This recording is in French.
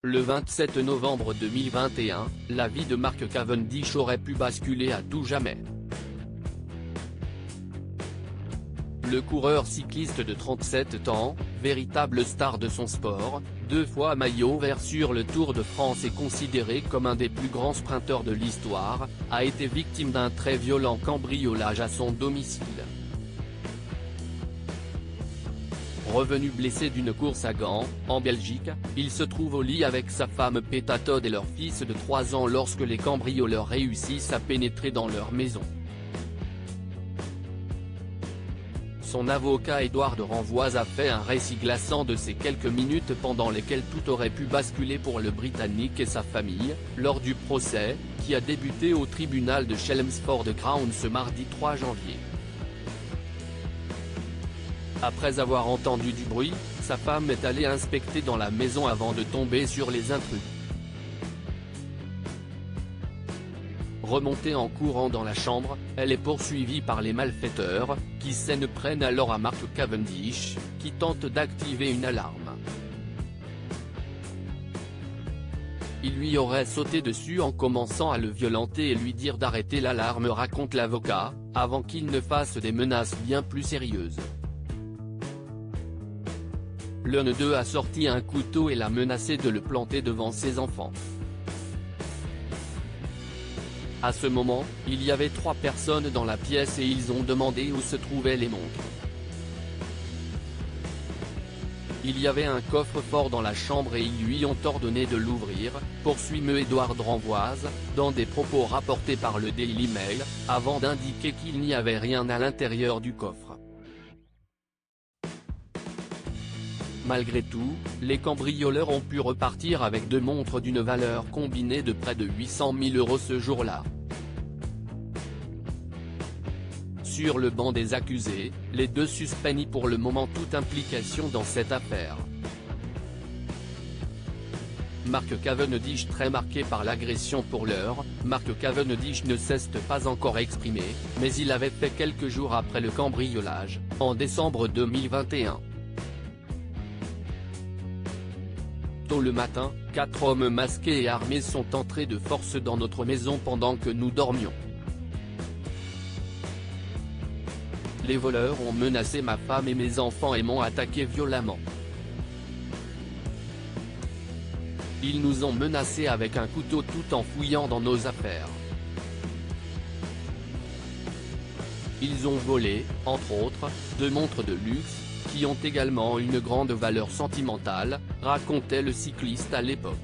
Le 27 novembre 2021, la vie de Mark Cavendish aurait pu basculer à tout jamais. Le coureur cycliste de 37 ans, véritable star de son sport, 2 fois maillot vert sur le Tour de France et considéré comme un des plus grands sprinteurs de l'histoire, a été victime d'un très violent cambriolage à son domicile. Revenu blessé d'une course à Gand, en Belgique, il se trouve au lit avec sa femme Peta Todd et leur fils de 3 ans lorsque les cambrioleurs réussissent à pénétrer dans leur maison. Son avocat Édouard de Renvoise a fait un récit glaçant de ces quelques minutes pendant lesquelles tout aurait pu basculer pour le Britannique et sa famille, lors du procès, qui a débuté au tribunal de Chelmsford Crown ce mardi 3 janvier. Après avoir entendu du bruit, sa femme est allée inspecter dans la maison avant de tomber sur les intrus. Remontée en courant dans la chambre, elle est poursuivie par les malfaiteurs, qui s'en prennent alors à Mark Cavendish, qui tente d'activer une alarme. Il lui aurait sauté dessus en commençant à le violenter et lui dire d'arrêter l'alarme, raconte l'avocat, avant qu'il ne fasse des menaces bien plus sérieuses. L'un d'eux a sorti un couteau et l'a menacé de le planter devant ses enfants. À ce moment, il y avait 3 personnes dans la pièce et ils ont demandé où se trouvaient les montres. Il y avait un coffre-fort dans la chambre et ils lui ont ordonné de l'ouvrir, poursuit M. Édouard de Renvoise, dans des propos rapportés par le Daily Mail, avant d'indiquer qu'il n'y avait rien à l'intérieur du coffre. Malgré tout, les cambrioleurs ont pu repartir avec 2 montres d'une valeur combinée de près de 800 000 € ce jour-là. Sur le banc des accusés, les 2 suspects nient pour le moment toute implication dans cette affaire. Mark Cavendish très marqué par l'agression pour l'heure, Mark Cavendish ne s'est pas encore exprimé, mais il avait fait quelques jours après le cambriolage, en décembre 2021. Tôt le matin, 4 hommes masqués et armés sont entrés de force dans notre maison pendant que nous dormions. Les voleurs ont menacé ma femme et mes enfants et m'ont attaqué violemment. Ils nous ont menacés avec un couteau tout en fouillant dans nos affaires. Ils ont volé, entre autres, 2 montres de luxe, qui ont également une grande valeur sentimentale, racontait le cycliste à l'époque.